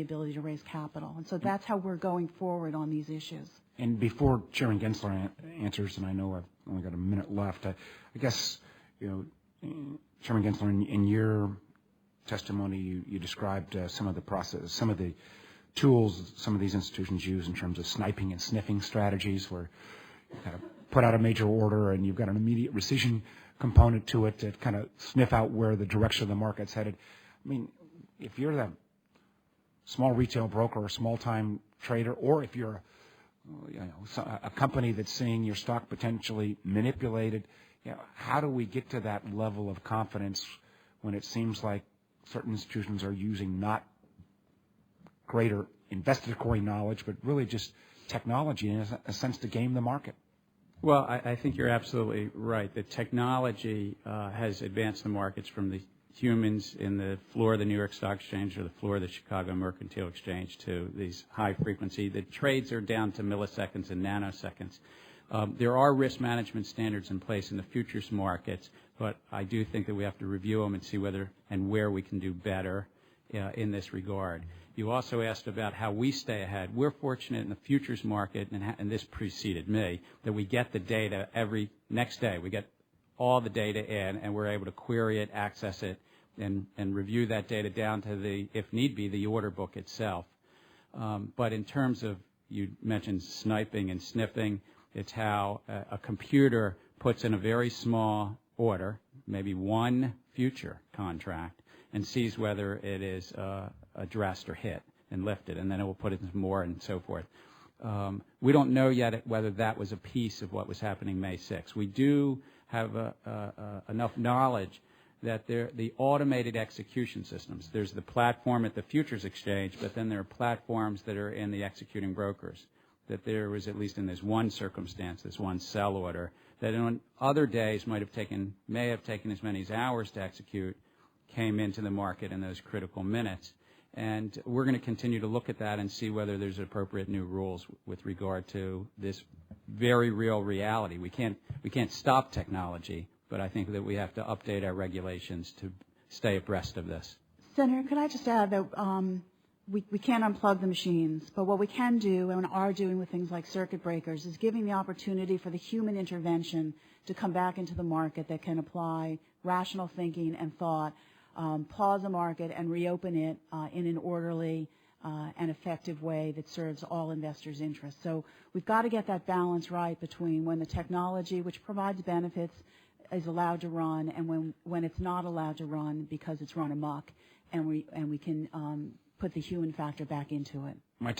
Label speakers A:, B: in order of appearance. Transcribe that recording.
A: the ability to raise capital. And so that's how we're going forward on these issues.
B: And before Chairman Gensler answers, and I know I've only got a minute left, I guess, Chairman Gensler, in your testimony, you described some of the process, some of the tools some of these institutions use in terms of sniping and sniffing strategies, where you kind of put out a major order and you've got an immediate rescission component to it to kind of sniff out where the direction of the market's headed. I mean, if you're the small retail broker or small-time trader, or if you're a company that's seeing your stock potentially manipulated, how do we get to that level of confidence when it seems like certain institutions are using not greater investigatory knowledge, but really just technology in a sense to game the market?
C: Well, I think you're absolutely right. The technology has advanced the markets from the humans in the floor of the New York Stock Exchange or the floor of the Chicago Mercantile Exchange to these high frequency. The trades are down to milliseconds and nanoseconds. There are risk management standards in place in the futures markets, but I do think that we have to review them and see whether and where we can do better in this regard. You also asked about how we stay ahead. We're fortunate in the futures market, and this preceded me, that we get the data every next day. We get all the data in, and we're able to query it, access it, and review that data down to the, if need be, the order book itself. But in terms of, you mentioned sniping and sniffing, it's how a computer puts in a very small order, maybe one future contract, and sees whether it is addressed or hit and lifted, and then it will put it into more and so forth. We don't know yet whether that was a piece of what was happening May 6th. We do have enough knowledge that the automated execution systems, there's the platform at the futures exchange, but then there are platforms that are in the executing brokers, that there was, at least in this one circumstance, this one sell order, that on other days may have taken as many as hours to execute, came into the market in those critical minutes. And we're going to continue to look at that and see whether there's appropriate new rules with regard to this very real reality. We can't stop technology, but I think that we have to update our regulations to stay abreast of this.
A: Senator, could I just add that we can't unplug the machines, but what we can do and are doing with things like circuit breakers is giving the opportunity for the human intervention to come back into the market that can apply rational thinking and thought, pause the market and reopen it in an orderly and effective way that serves all investors' interests. So we've got to get that balance right between when the technology, which provides benefits, is allowed to run, and when it's not allowed to run because it's run amok, and we can put the human factor back into it.
B: My time